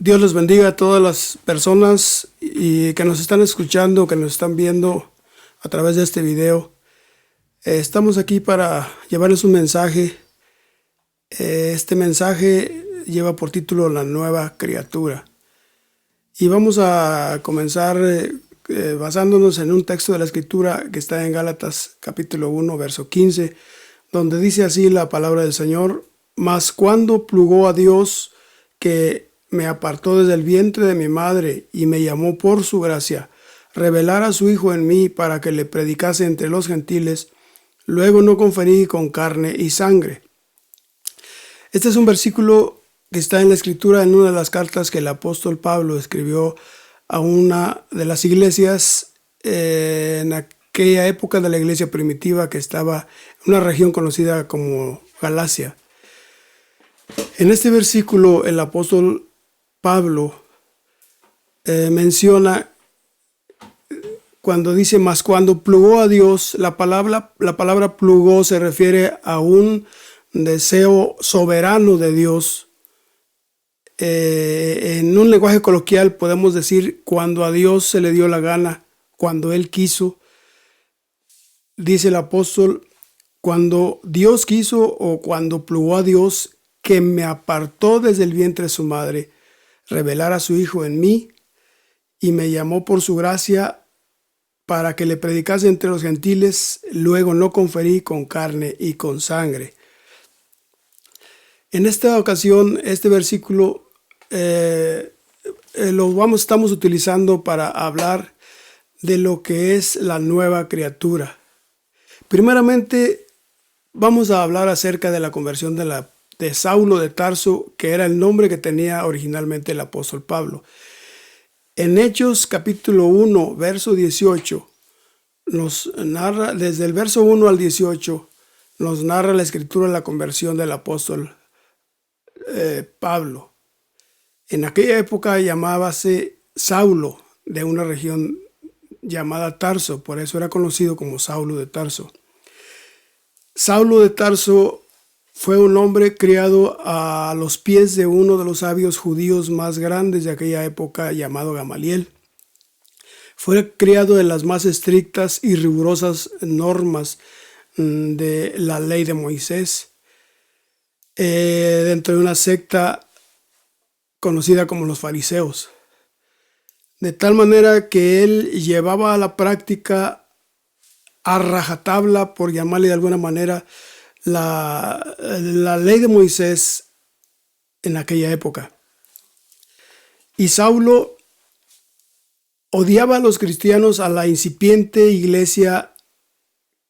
Dios les bendiga a todas las personas y que nos están escuchando, que nos están viendo a través de este video. Estamos aquí para llevarles un mensaje. Este mensaje lleva por título La nueva criatura. Y vamos a comenzar basándonos en un texto de la Escritura que está en Gálatas capítulo 1, verso 15, donde dice así la palabra del Señor: Mas cuando plugó a Dios, que me apartó desde el vientre de mi madre y me llamó por su gracia, revelar a su Hijo en mí para que le predicase entre los gentiles, luego no conferí con carne y sangre. Este es un versículo que está en la Escritura, en una de las cartas que el apóstol Pablo escribió a una de las iglesias en aquella época de la iglesia primitiva que estaba en una región conocida como Galacia. En este versículo el apóstol Pablo menciona cuando dice: mas cuando plugó a Dios. La palabra plugó se refiere a un deseo soberano de Dios. En un lenguaje coloquial podemos decir cuando a Dios se le dio la gana, cuando Él quiso. Dice el apóstol: cuando Dios quiso, o cuando plugó a Dios, que me apartó desde el vientre de su madre, revelar a su Hijo en mí, y me llamó por su gracia para que le predicase entre los gentiles, luego no conferí con carne y con sangre. En esta ocasión, este versículo estamos utilizando para hablar de lo que es la nueva criatura. Primeramente, vamos a hablar acerca de la conversión de Saulo de Tarso, que era el nombre que tenía originalmente el apóstol Pablo. En Hechos capítulo 1, verso 18, nos narra, desde el verso 1 al 18, nos narra la Escritura la conversión del apóstol Pablo. En aquella época llamábase Saulo, de una región llamada Tarso, por eso era conocido como Saulo de Tarso. Saulo de Tarso fue un hombre criado a los pies de uno de los sabios judíos más grandes de aquella época, llamado Gamaliel. Fue criado en las más estrictas y rigurosas normas de la ley de Moisés, dentro de una secta conocida como los fariseos. De tal manera que él llevaba a la práctica a rajatabla, por llamarle de alguna manera, la ley de Moisés en aquella época. Y Saulo odiaba a los cristianos, a la incipiente iglesia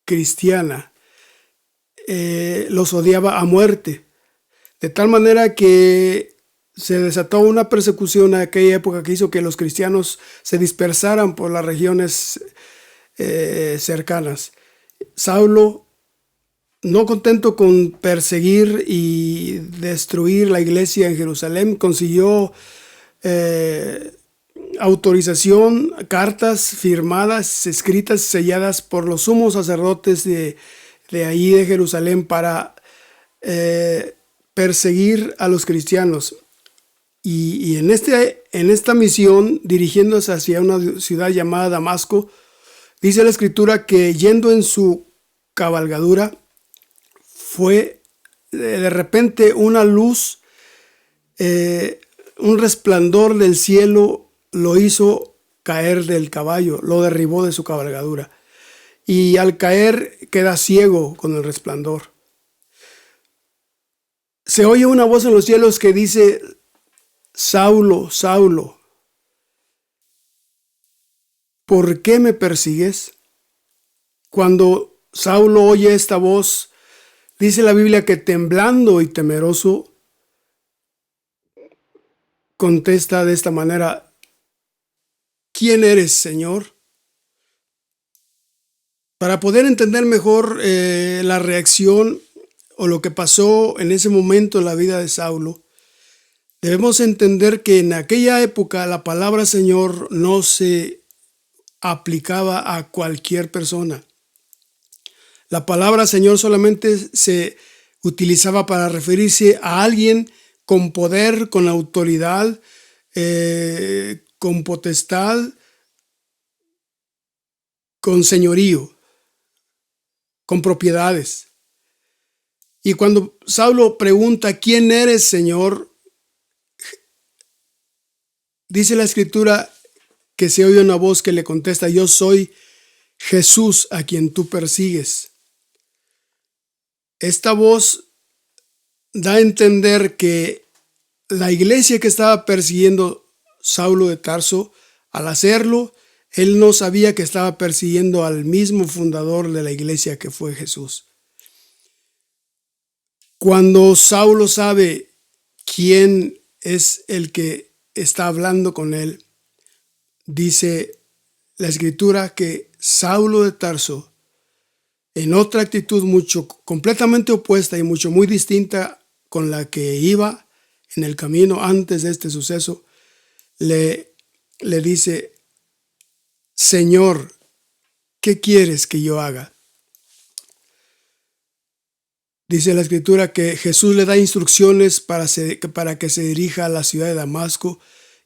cristiana. Los odiaba a muerte. De tal manera que se desató una persecución en aquella época que hizo que los cristianos se dispersaran por las regiones cercanas. Saulo, no contento con perseguir y destruir la iglesia en Jerusalén, consiguió autorización, cartas firmadas, escritas, selladas por los sumos sacerdotes de ahí de Jerusalén para perseguir a los cristianos. Y en esta misión, dirigiéndose hacia una ciudad llamada Damasco, dice la Escritura que yendo en su cabalgadura, fue de repente una luz, un resplandor del cielo lo hizo caer del caballo, lo derribó de su cabalgadura. Y al caer queda ciego con el resplandor. Se oye una voz en los cielos que dice: Saulo, Saulo, ¿por qué me persigues? Cuando Saulo oye esta voz, dice la Biblia que temblando y temeroso, contesta de esta manera: ¿quién eres, Señor? Para poder entender mejor la reacción o lo que pasó en ese momento en la vida de Saulo, debemos entender que en aquella época la palabra Señor no se aplicaba a cualquier persona. La palabra Señor solamente se utilizaba para referirse a alguien con poder, con autoridad, con potestad, con señorío, con propiedades. Y cuando Saulo pregunta, ¿quién eres, Señor?, dice la Escritura que se oye una voz que le contesta, yo soy Jesús a quien tú persigues. Esta voz da a entender que la iglesia que estaba persiguiendo Saulo de Tarso, al hacerlo, él no sabía que estaba persiguiendo al mismo fundador de la iglesia que fue Jesús. Cuando Saulo sabe quién es el que está hablando con él, dice la Escritura que Saulo de Tarso, en otra actitud completamente opuesta y muy distinta con la que iba en el camino antes de este suceso, le dice, Señor, ¿qué quieres que yo haga? Dice la Escritura que Jesús le da instrucciones para que se dirija a la ciudad de Damasco,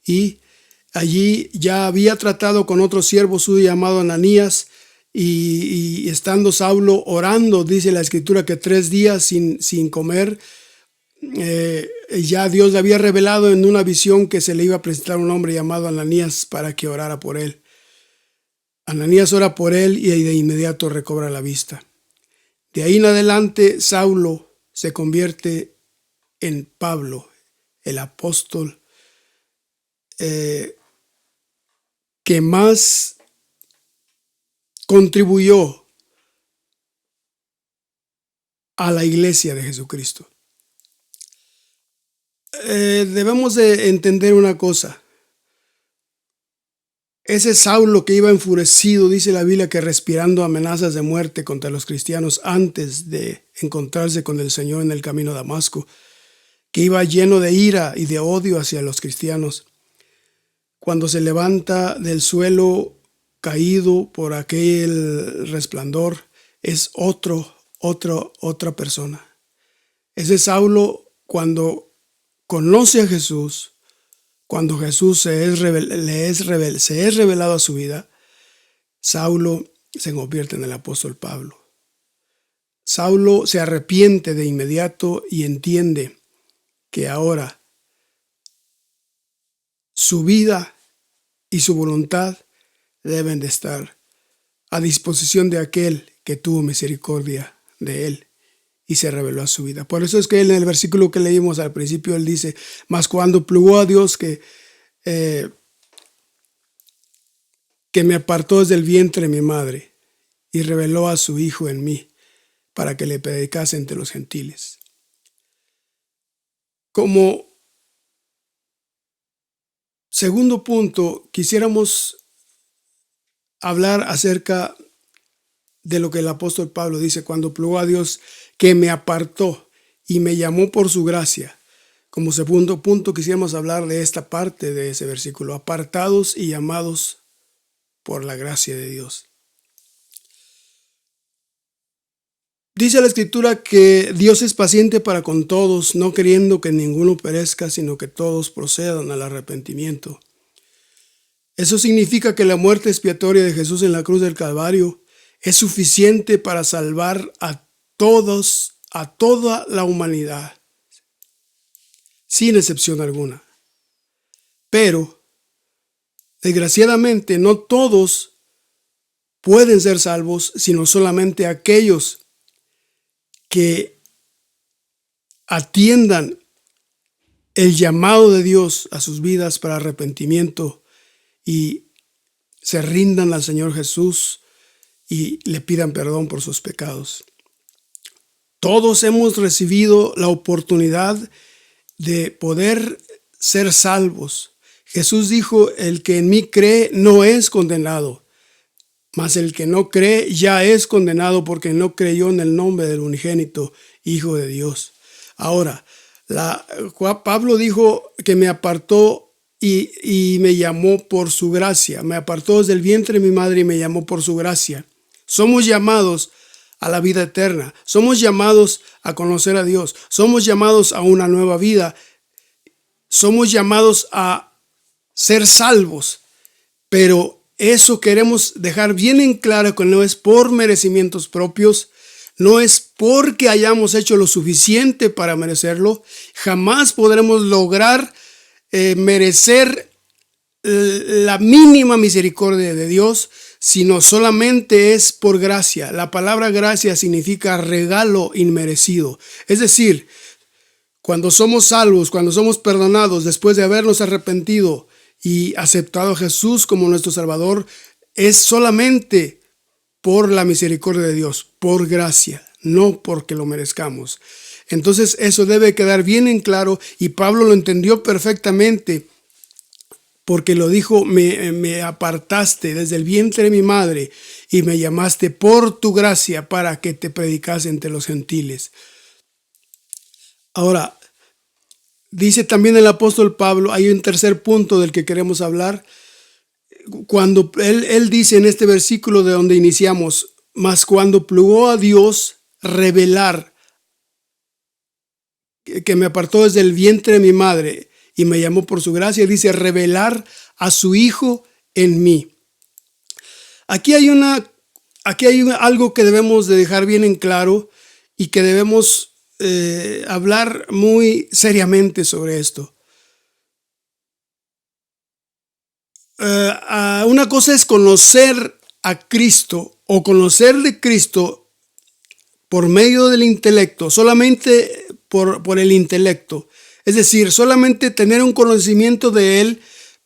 y allí ya había tratado con otro siervo suyo llamado Ananías, y estando Saulo orando, dice la Escritura que 3 días sin comer, ya Dios le había revelado en una visión que se le iba a presentar un hombre llamado Ananías para que orara por él. Ananías ora por él y de inmediato recobra la vista. De ahí en adelante Saulo se convierte en Pablo, el apóstol que más contribuyó a la iglesia de Jesucristo. Debemos de entender una cosa. Ese Saulo que iba enfurecido, dice la Biblia, que respirando amenazas de muerte contra los cristianos antes de encontrarse con el Señor en el camino a Damasco, que iba lleno de ira y de odio hacia los cristianos, cuando se levanta del suelo caído por aquel resplandor, es otra persona. Ese Saulo, cuando conoce a Jesús, cuando Jesús se es revelado a su vida, Saulo se convierte en el apóstol Pablo. Saulo se arrepiente de inmediato y entiende que ahora su vida y su voluntad deben de estar a disposición de aquel que tuvo misericordia de él y se reveló a su vida. Por eso es que él, en el versículo que leímos al principio, él dice, mas cuando plugo a Dios que me apartó desde el vientre de mi madre y reveló a su Hijo en mí para que le predicase entre los gentiles. Como segundo punto, quisiéramos hablar acerca de lo que el apóstol Pablo dice, cuando plugo a Dios que me apartó y me llamó por su gracia. Como segundo punto, quisiéramos hablar de esta parte de ese versículo, apartados y llamados por la gracia de Dios. Dice la Escritura que Dios es paciente para con todos, no queriendo que ninguno perezca, sino que todos procedan al arrepentimiento. Eso significa que la muerte expiatoria de Jesús en la cruz del Calvario es suficiente para salvar a toda la humanidad, sin excepción alguna. Pero, desgraciadamente, no todos pueden ser salvos, sino solamente aquellos que atiendan el llamado de Dios a sus vidas para arrepentimiento y se rindan al Señor Jesús y le pidan perdón por sus pecados. Todos hemos recibido la oportunidad de poder ser salvos. Jesús dijo, el que en mí cree no es condenado, mas el que no cree ya es condenado porque no creyó en el nombre del unigénito Hijo de Dios. Ahora, Pablo dijo que me apartó y me llamó por su gracia. Me apartó desde el vientre de mi madre y me llamó por su gracia. Somos llamados a la vida eterna. Somos llamados a conocer a Dios. Somos llamados a una nueva vida. Somos llamados a ser salvos, pero eso queremos dejar bien en claro que no es por merecimientos propios, no es porque hayamos hecho lo suficiente para merecerlo. Jamás podremos lograr merecer la mínima misericordia de Dios, sino solamente es por gracia. La palabra gracia significa regalo inmerecido. Es decir, cuando somos salvos, cuando somos perdonados, después de habernos arrepentido y aceptado a Jesús como nuestro Salvador, es solamente por la misericordia de Dios, por gracia, no porque lo merezcamos. Entonces eso debe quedar bien en claro, y Pablo lo entendió perfectamente, porque lo dijo: me apartaste desde el vientre de mi madre y me llamaste por tu gracia para que te predicase entre los gentiles. Ahora, dice también el apóstol Pablo, hay un tercer punto del que queremos hablar, cuando él dice en este versículo de donde iniciamos: mas cuando plugó a Dios revelar, que me apartó desde el vientre de mi madre y me llamó por su gracia, dice revelar a su Hijo en mí. Aquí hay algo que debemos de dejar bien en claro y que debemos hablar muy seriamente sobre esto. Una cosa es conocer a Cristo o conocer de Cristo por medio del intelecto, solamente por el intelecto. Es decir, solamente tener un conocimiento de Él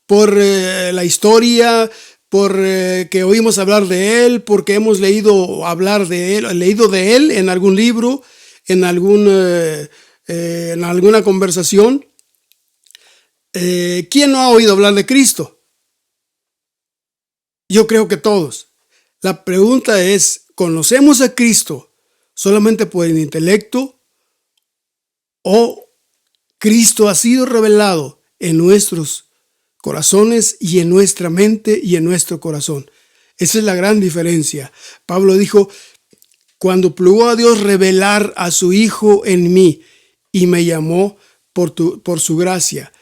por la historia, por que oímos hablar de Él, porque hemos leído hablar de Él, leído de Él en algún libro, en alguna conversación. ¿Quién no ha oído hablar de Cristo? Yo creo que todos. La pregunta es: ¿conocemos a Cristo solamente por el intelecto o Cristo ha sido revelado en nuestros corazones y en nuestra mente y en nuestro corazón? Esa es la gran diferencia. Pablo dijo: cuando plugó a Dios revelar a su Hijo en mí y me llamó por su gracia.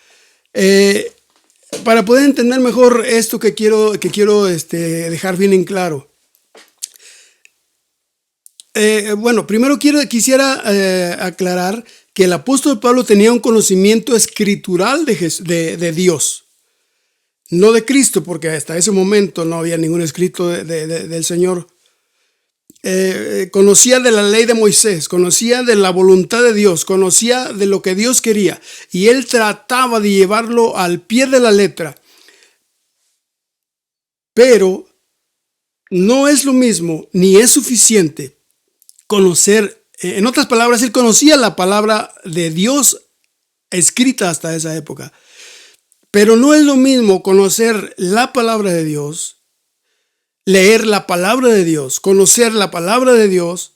Para poder entender mejor esto que quiero dejar bien en claro. Bueno, primero quisiera aclarar que el apóstol Pablo tenía un conocimiento escritural de Dios, no de Cristo, porque hasta ese momento no había ningún escrito del Señor. Conocía de la ley de Moisés, conocía de la voluntad de Dios, conocía de lo que Dios quería, y él trataba de llevarlo al pie de la letra. Pero no es lo mismo, ni es suficiente conocer. En otras palabras, él conocía la palabra de Dios escrita hasta esa época, pero no es lo mismo conocer la palabra de Dios, leer la palabra de Dios, conocer la palabra de Dios,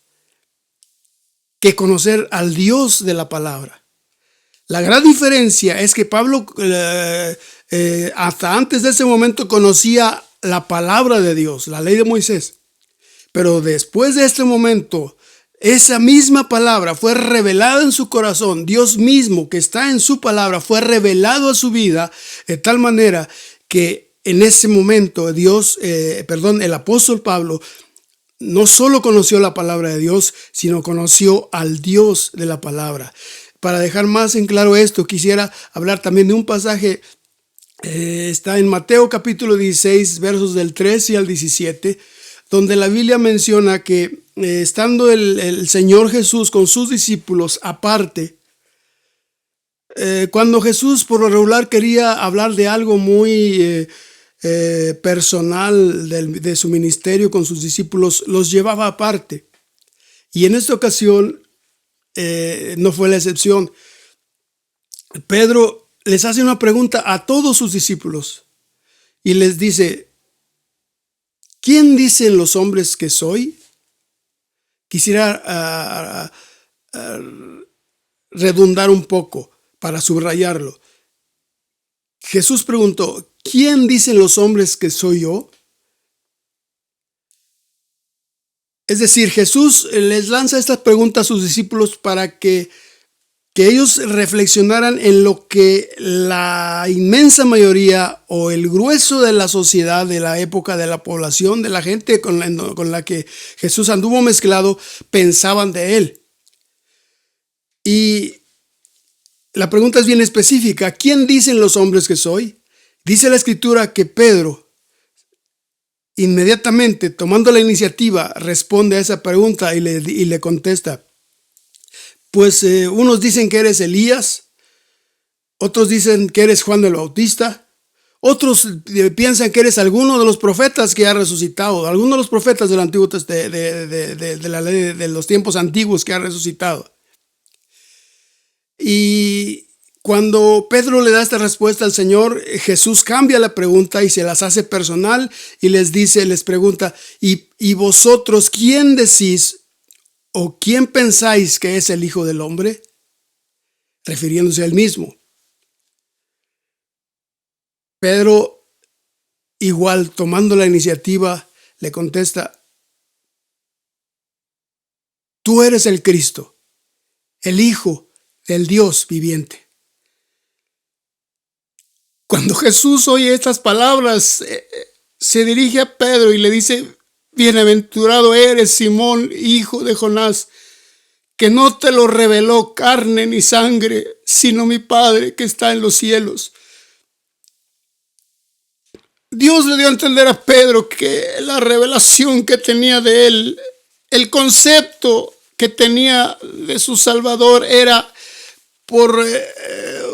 que conocer al Dios de la palabra. La gran diferencia es que Pablo hasta antes de ese momento conocía la palabra de Dios, la ley de Moisés, pero después de este momento esa misma palabra fue revelada en su corazón. Dios mismo que está en su palabra fue revelado a su vida de tal manera que en ese momento el apóstol Pablo no solo conoció la palabra de Dios, sino conoció al Dios de la palabra. Para dejar más en claro esto, quisiera hablar también de un pasaje. Está en Mateo capítulo 16, versos del 13 al 17, donde la Biblia menciona que estando el Señor Jesús con sus discípulos aparte, cuando Jesús por lo regular quería hablar de algo muy personal de su ministerio con sus discípulos, los llevaba aparte. Y en esta ocasión no fue la excepción. Pedro les hace una pregunta a todos sus discípulos y les dice: ¿quién dicen los hombres que soy? Quisiera redundar un poco para subrayarlo. Jesús preguntó: ¿quién dicen los hombres que soy yo? Es decir, Jesús les lanza estas preguntas a sus discípulos para que que ellos reflexionaran en lo que la inmensa mayoría o el grueso de la sociedad de la época, de la población, de la gente con la que Jesús anduvo mezclado, pensaban de él. Y la pregunta es bien específica: ¿quién dicen los hombres que soy? Dice la Escritura que Pedro, inmediatamente tomando la iniciativa, responde a esa pregunta y le contesta: pues unos dicen que eres Elías, otros dicen que eres Juan el Bautista, otros piensan que eres alguno de los profetas que ha resucitado, alguno de los profetas del Antiguo de la ley de los tiempos antiguos que ha resucitado. Y cuando Pedro le da esta respuesta al Señor, Jesús cambia la pregunta y se las hace personal y les pregunta: ¿y vosotros quién decís o quién pensáis que es el Hijo del Hombre? Refiriéndose a él mismo. Pedro, igual tomando la iniciativa, le contesta: tú eres el Cristo, el Hijo del Dios viviente. Cuando Jesús oye estas palabras, se dirige a Pedro y le dice: bienaventurado eres, Simón, hijo de Jonás, que no te lo reveló carne ni sangre, sino mi Padre que está en los cielos. Dios le dio a entender a Pedro que la revelación que tenía de él, el concepto que tenía de su Salvador, era por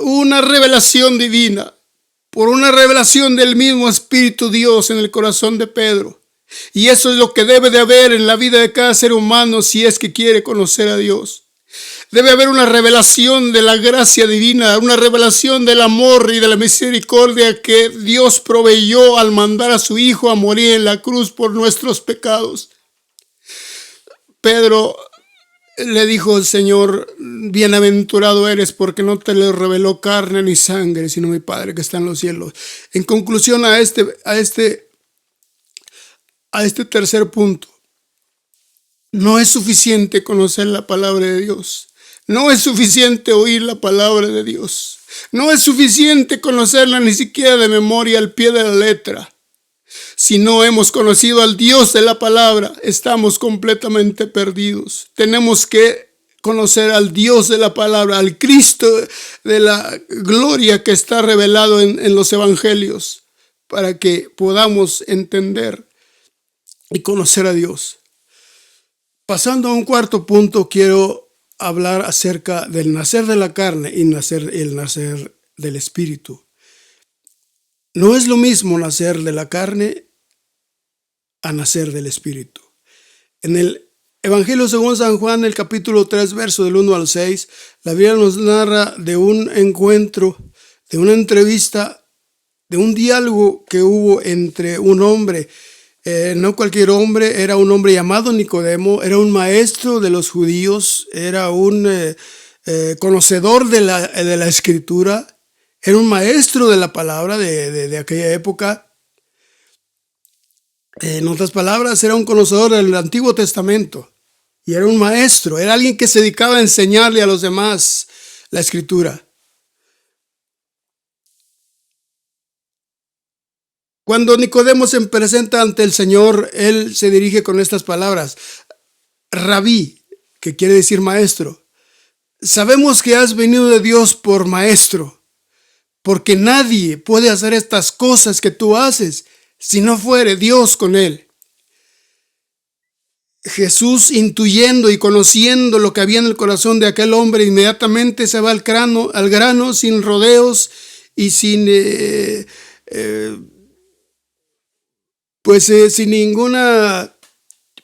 una revelación divina, por una revelación del mismo Espíritu Dios en el corazón de Pedro. Y eso es lo que debe de haber en la vida de cada ser humano si es que quiere conocer a Dios. Debe haber una revelación de la gracia divina, una revelación del amor y de la misericordia que Dios proveyó al mandar a su Hijo a morir en la cruz por nuestros pecados. Pedro le dijo al Señor: bienaventurado eres porque no te lo reveló carne ni sangre, sino mi Padre que está en los cielos. En conclusión a este tercer punto, no es suficiente conocer la palabra de Dios. No es suficiente oír la palabra de Dios. No es suficiente conocerla ni siquiera de memoria al pie de la letra. Si no hemos conocido al Dios de la palabra, estamos completamente perdidos. Tenemos que conocer al Dios de la palabra, al Cristo de la gloria que está revelado en los evangelios, para que podamos entender y conocer a Dios. Pasando a un cuarto punto, quiero hablar acerca del nacer de la carne y el nacer del Espíritu. No es lo mismo nacer de la carne a nacer del Espíritu. En el Evangelio según San Juan, el capítulo 3, verso del 1 al 6, la Biblia nos narra de un encuentro, de una entrevista, de un diálogo que hubo entre un hombre. No cualquier hombre, era un hombre llamado Nicodemo, era un maestro de los judíos, era un conocedor de la Escritura, era un maestro de la palabra de aquella época. En otras palabras, era un conocedor del Antiguo Testamento y era un maestro, era alguien que se dedicaba a enseñarle a los demás la Escritura. Cuando Nicodemo se presenta ante el Señor, él se dirige con estas palabras: Rabí, que quiere decir maestro, sabemos que has venido de Dios por maestro, porque nadie puede hacer estas cosas que tú haces si no fuere Dios con él. Jesús, intuyendo y conociendo lo que había en el corazón de aquel hombre, inmediatamente se va al grano, sin rodeos y sin ningún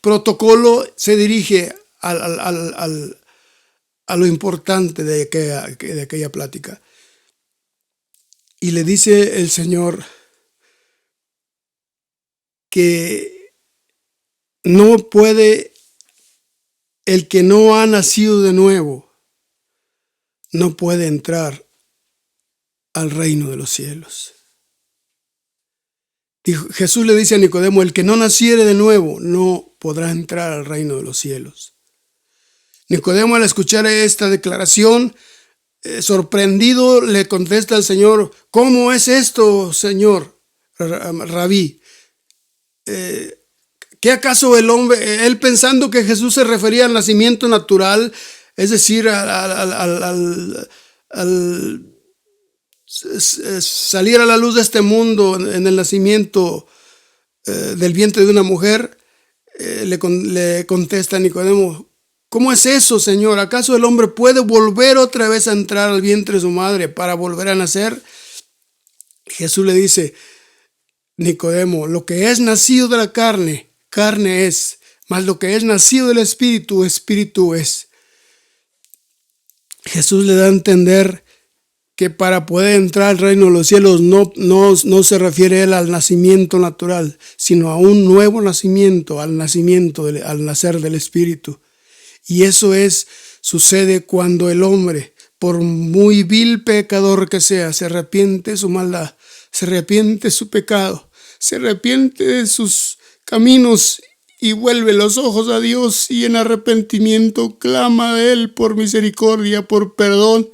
protocolo, se dirige a lo importante de aquella plática. Y le dice el Señor que no puede, el que no ha nacido de nuevo, no puede entrar al reino de los cielos. Jesús le dice a Nicodemo: el que no naciere de nuevo no podrá entrar al reino de los cielos. Nicodemo, al escuchar esta declaración, sorprendido le contesta al Señor: ¿cómo es esto, Señor Rabí? ¿Qué acaso el hombre, él pensando que Jesús se refería al nacimiento natural, es decir, al salir a la luz de este mundo en el nacimiento del vientre de una mujer, le contesta a Nicodemo: ¿cómo es eso, Señor? ¿Acaso el hombre puede volver otra vez a entrar al vientre de su madre para volver a nacer? Jesús le dice: Nicodemo, lo que es nacido de la carne, carne es, mas lo que es nacido del Espíritu, Espíritu es. Jesús le da a entender que para poder entrar al reino de los cielos no se refiere él al nacimiento natural, sino a un nuevo nacimiento, al nacer del Espíritu. Y eso sucede cuando el hombre, por muy vil pecador que sea, se arrepiente de su maldad, se arrepiente de su pecado, se arrepiente de sus caminos y vuelve los ojos a Dios y en arrepentimiento clama a Él por misericordia, por perdón.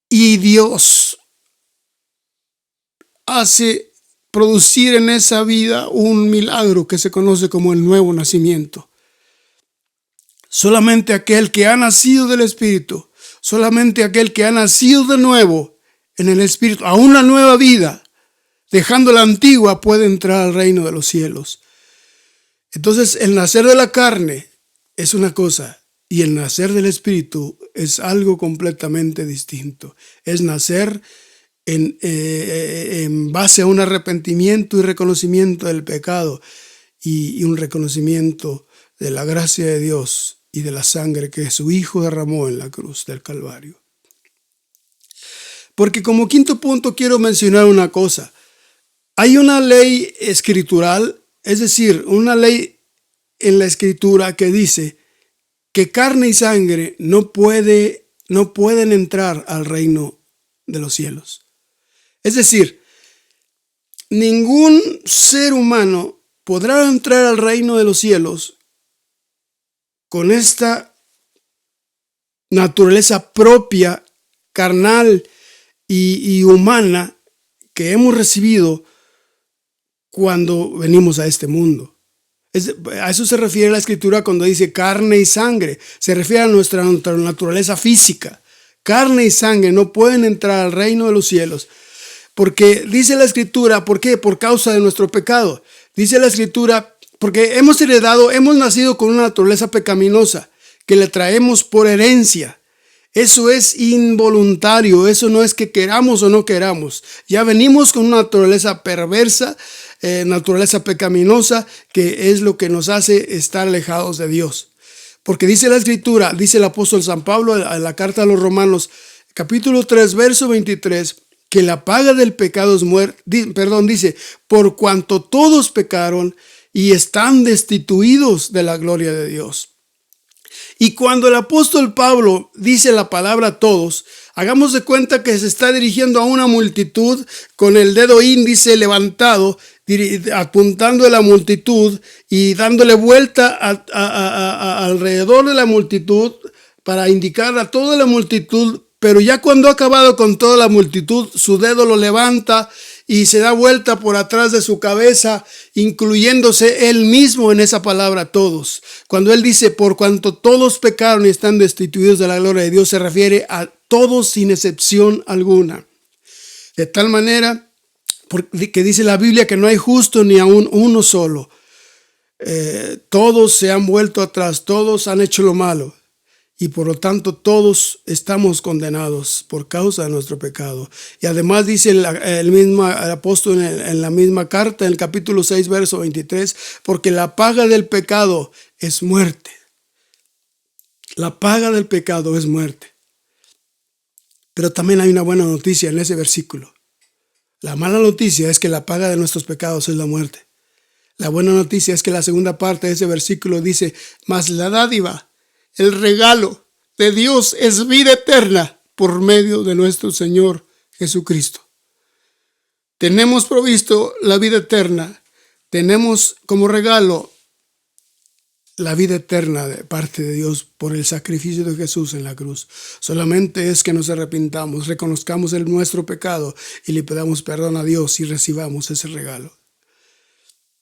Y Dios hace producir en esa vida un milagro que se conoce como el nuevo nacimiento. Solamente aquel que ha nacido del Espíritu, solamente aquel que ha nacido de nuevo en el Espíritu, a una nueva vida, dejando la antigua, puede entrar al reino de los cielos. Entonces, el nacer de la carne es una cosa y el nacer del Espíritu es algo completamente distinto. Es nacer en base a un arrepentimiento y reconocimiento del pecado y un reconocimiento de la gracia de Dios y de la sangre que su Hijo derramó en la cruz del Calvario. Porque como quinto punto quiero mencionar una cosa. Hay una ley escritural, es decir, una ley en la Escritura que dice que carne y sangre no pueden entrar al reino de los cielos. Es decir, ningún ser humano podrá entrar al reino de los cielos con esta naturaleza propia, carnal y humana que hemos recibido cuando venimos a este mundo. A eso se refiere la Escritura cuando dice carne y sangre. Se refiere a nuestra naturaleza física. Carne y sangre no pueden entrar al reino de los cielos. Porque dice la Escritura, ¿por qué? Por causa de nuestro pecado. Dice la Escritura, porque hemos nacido con una naturaleza pecaminosa que le traemos por herencia. Eso es involuntario, eso no es que queramos o no queramos. Ya venimos con una naturaleza perversa, naturaleza pecaminosa, que es lo que nos hace estar alejados de Dios. Porque dice la Escritura, dice el apóstol San Pablo en la carta a los Romanos, capítulo 3, verso 23, que la paga del pecado es muerte. Dice, por cuanto todos pecaron y están destituidos de la gloria de Dios. Y cuando el apóstol Pablo dice la palabra todos, hagamos de cuenta que se está dirigiendo a una multitud con el dedo índice levantado, apuntando a la multitud y dándole vuelta alrededor de la multitud para indicar a toda la multitud. Pero ya cuando ha acabado con toda la multitud, su dedo lo levanta y se da vuelta por atrás de su cabeza, incluyéndose él mismo en esa palabra todos. Cuando él dice, por cuanto todos pecaron y están destituidos de la gloria de Dios, se refiere a todos sin excepción alguna. De tal manera que dice la Biblia que no hay justo ni aún uno solo. Todos se han vuelto atrás, todos han hecho lo malo. Y por lo tanto todos estamos condenados por causa de nuestro pecado. Y además dice el apóstol en la misma carta, en el capítulo 6, verso 23, porque la paga del pecado es muerte. La paga del pecado es muerte. Pero también hay una buena noticia en ese versículo. La mala noticia es que la paga de nuestros pecados es la muerte. La buena noticia es que la segunda parte de ese versículo dice, mas la dádiva, el regalo de Dios es vida eterna por medio de nuestro Señor Jesucristo. Tenemos provisto la vida eterna. Tenemos como regalo la vida eterna de parte de Dios por el sacrificio de Jesús en la cruz. Solamente es que nos arrepintamos, reconozcamos nuestro pecado y le pedamos perdón a Dios y recibamos ese regalo.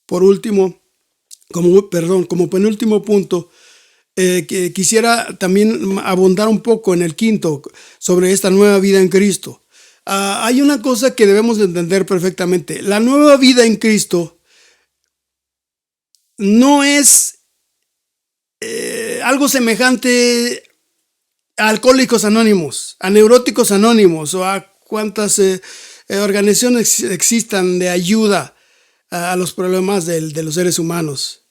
Por último, como penúltimo punto, que quisiera también abundar un poco en el quinto sobre esta nueva vida en Cristo. Hay una cosa que debemos entender perfectamente. La nueva vida en Cristo no es algo semejante a Alcohólicos Anónimos, a Neuróticos Anónimos o a cuantas organizaciones existan de ayuda a los problemas de los seres humanos.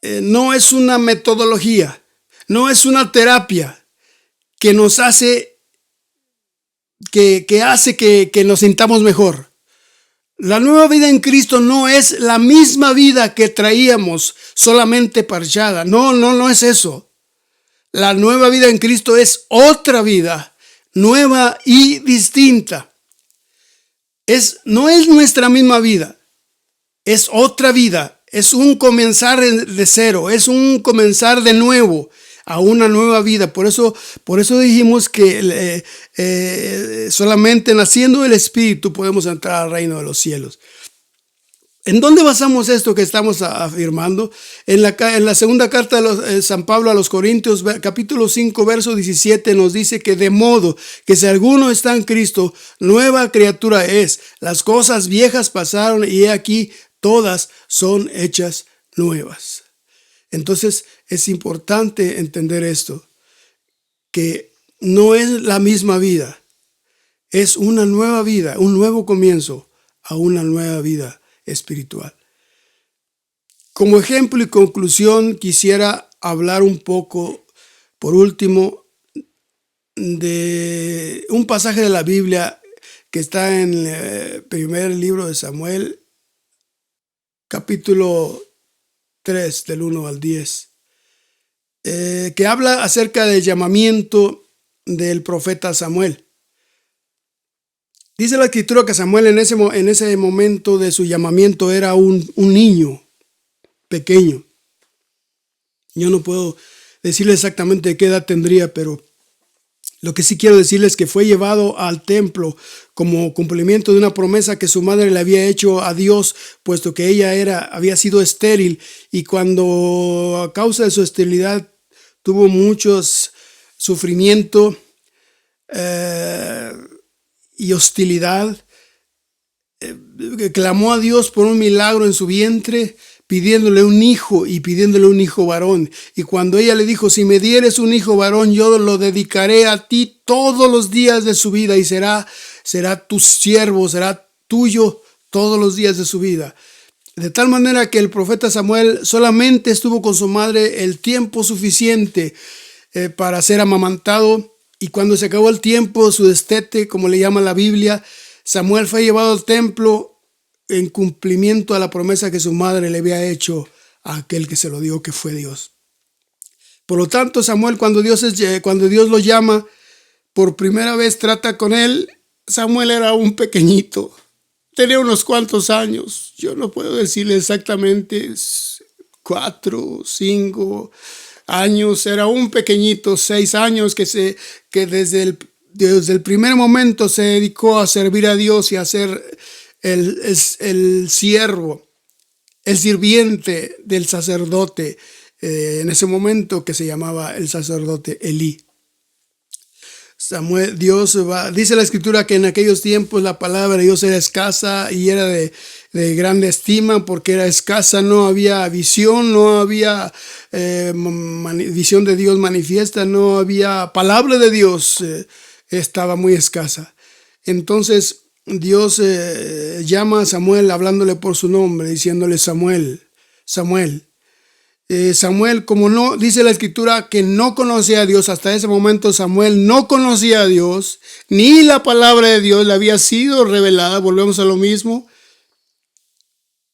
No es una metodología, no es una terapia que nos hace que nos sintamos mejor. La nueva vida en Cristo no es la misma vida que traíamos solamente parchada. No es eso. La nueva vida en Cristo es otra vida, nueva y distinta. No es nuestra misma vida, es otra vida, es un comenzar de cero, es un comenzar de nuevo a una nueva vida. Por eso dijimos que solamente naciendo del Espíritu podemos entrar al reino de los cielos. ¿En dónde basamos esto que estamos afirmando? En la segunda carta de San Pablo a los Corintios, capítulo 5, verso 17, nos dice que de modo que si alguno está en Cristo, nueva criatura es. Las cosas viejas pasaron y he aquí todas son hechas nuevas. Entonces es importante entender esto, que no es la misma vida, es una nueva vida, un nuevo comienzo a una nueva vida espiritual. Como ejemplo y conclusión, quisiera hablar un poco, por último, de un pasaje de la Biblia que está en el primer libro de Samuel, capítulo 3, del 1 al 10, que habla acerca del llamamiento del profeta Samuel. Dice la escritura que Samuel en ese momento de su llamamiento era un niño pequeño. Yo no puedo decirle exactamente qué edad tendría, pero lo que sí quiero decirles es que fue llevado al templo como cumplimiento de una promesa que su madre le había hecho a Dios, puesto que ella había sido estéril, y cuando a causa de su esterilidad tuvo muchos sufrimiento y hostilidad, clamó a Dios por un milagro en su vientre, pidiéndole un hijo varón. Y cuando ella le dijo: si me dieres un hijo varón, yo lo dedicaré a ti todos los días de su vida, y será tu siervo, será tuyo todos los días de su vida. De tal manera que el profeta Samuel solamente estuvo con su madre el tiempo suficiente para ser amamantado, y cuando se acabó el tiempo, su destete, como le llama la Biblia, Samuel fue llevado al templo en cumplimiento a la promesa que su madre le había hecho a aquel que se lo dio, que fue Dios. Por lo tanto, Samuel, cuando Dios lo llama por primera vez, trata con él. Samuel era un pequeñito, tenía unos cuantos años. Yo no puedo decirle exactamente 4, 5 años. Era un pequeñito, 6 años, que desde el primer momento se dedicó a servir a Dios y a ser el siervo, el sirviente del sacerdote en ese momento, que se llamaba el sacerdote Elí. Samuel, dice la escritura que en aquellos tiempos la palabra de Dios era escasa y era de grande estima, porque era escasa, no había visión, no había visión de Dios manifiesta, no había palabra de Dios, estaba muy escasa. Entonces Dios llama a Samuel hablándole por su nombre, diciéndole: Samuel, Samuel. Samuel, como no, dice la escritura que no conocía a Dios, hasta ese momento Samuel no conocía a Dios, ni la palabra de Dios le había sido revelada, volvemos a lo mismo.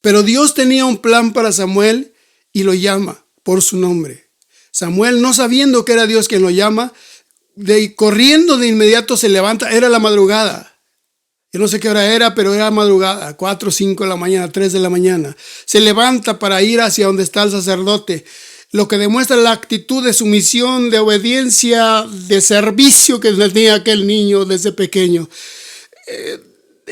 Pero Dios tenía un plan para Samuel y lo llama por su nombre. Samuel, no sabiendo que era Dios quien lo llama, corriendo de inmediato se levanta. Era la madrugada. Yo no sé qué hora era, pero era madrugada, 4, 5 de la mañana, 3 de la mañana. Se levanta para ir hacia donde está el sacerdote. lo que demuestra la actitud de sumisión, de obediencia, de servicio que tenía aquel niño desde pequeño.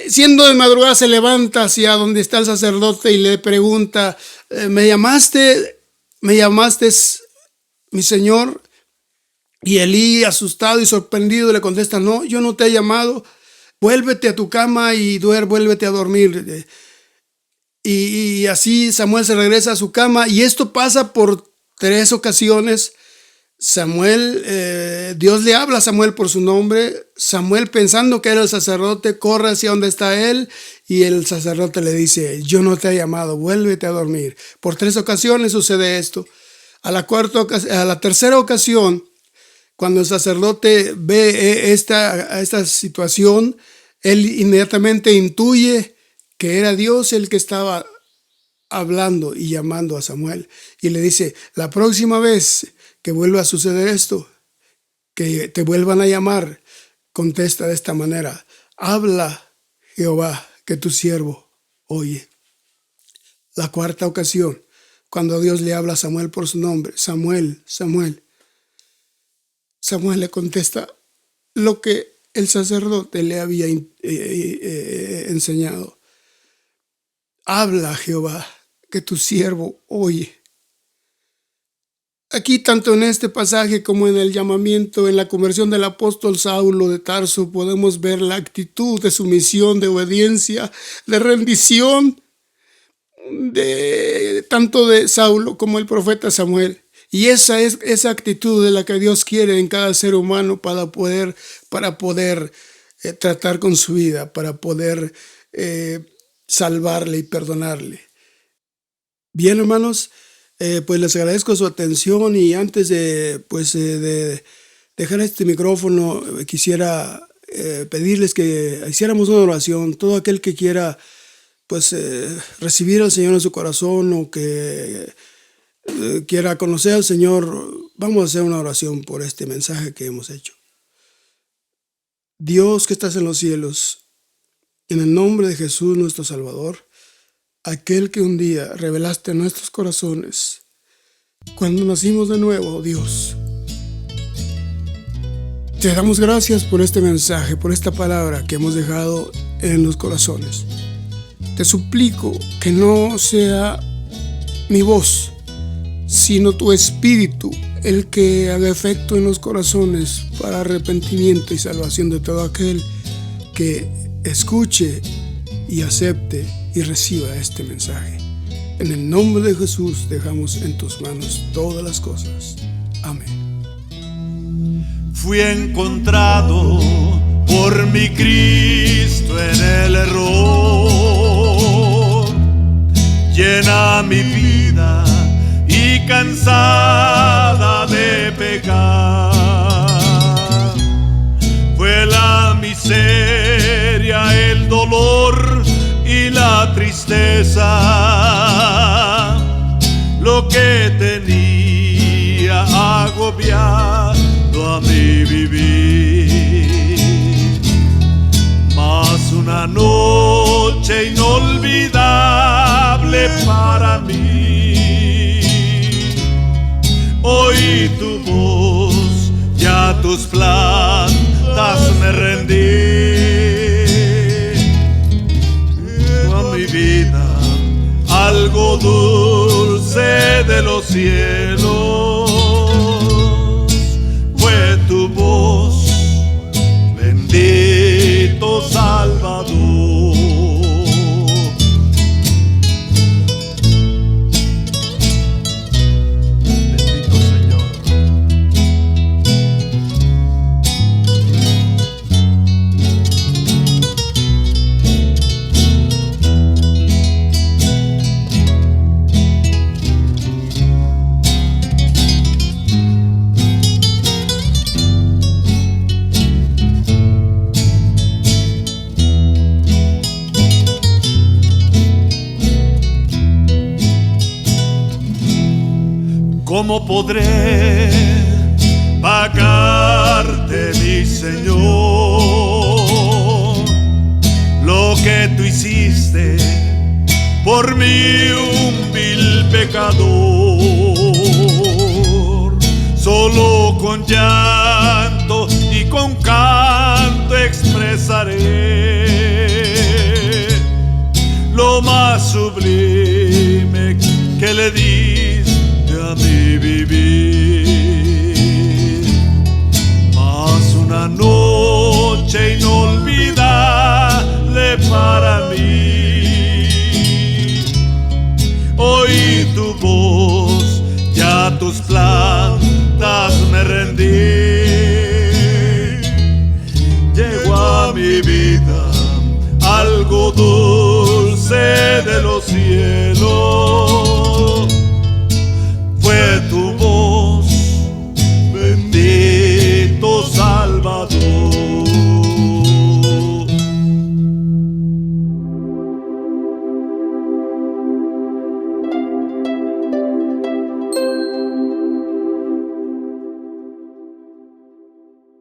Siendo de madrugada, se levanta hacia donde está el sacerdote y le pregunta: ¿me llamaste, mi señor? Y Elí, asustado y sorprendido, le contesta: no, yo no te he llamado, vuélvete a tu cama y vuélvete a dormir. Y así Samuel se regresa a su cama, y esto pasa por 3 ocasiones. Dios le habla a Samuel por su nombre. Samuel, pensando que era el sacerdote, corre hacia donde está él, y el sacerdote le dice: yo no te he llamado, vuélvete a dormir. Por 3 ocasiones sucede esto. A la tercera ocasión, cuando el sacerdote ve esta situación, él inmediatamente intuye que era Dios el que estaba hablando y llamando a Samuel, y le dice: la próxima vez que vuelva a suceder esto, que te vuelvan a llamar, contesta de esta manera: habla, Jehová, que tu siervo oye. La 4ª ocasión, cuando Dios le habla a Samuel por su nombre: Samuel, Samuel. Samuel le contesta lo que el sacerdote le había enseñado: habla, Jehová, que tu siervo oye. Aquí, tanto en este pasaje como en el llamamiento, en la conversión del apóstol Saulo de Tarso, podemos ver la actitud de sumisión, de obediencia, de rendición, tanto de Saulo como el profeta Samuel. Y esa es esa actitud de la que Dios quiere en cada ser humano para poder tratar con su vida, para poder salvarle y perdonarle. Bien, hermanos, pues les agradezco su atención, y antes de dejar este micrófono, quisiera pedirles que hiciéramos una oración. Todo aquel que quiera recibir al Señor en su corazón, o que quiera conocer al Señor, vamos a hacer una oración por este mensaje que hemos hecho. Dios que estás en los cielos, en el nombre de Jesús nuestro Salvador, aquel que un día revelaste en nuestros corazones cuando nacimos de nuevo, Dios, te damos gracias por este mensaje, por esta palabra que hemos dejado en los corazones. Te suplico que no sea mi voz, sino tu Espíritu el que haga efecto en los corazones para arrepentimiento y salvación de todo aquel que escuche y acepte y reciba este mensaje. En el nombre de Jesús dejamos en tus manos todas las cosas. Amén. Fui encontrado por mi Cristo en el error. Llena mi vida y cansada de pecar. Fue la miseria, el dolor y la tristeza lo que tenía agobiado a mi vivir. Mas una noche inolvidable para mí, oí tu voz y a tus plantas me rendí. A mi vida algo dulce de los cielos fue tu voz, bendito Salvador. ¿Cómo podré pagarte, mi Señor, lo que tú hiciste por mí, un vil pecador? con llanto y con canto expresaré lo más sublime que le diste a mi vivir. Mas una noche inolvidable para mí, oí tu voz y a tus plantas me rendí. Llegó a mi vida algo dulce de los cielos.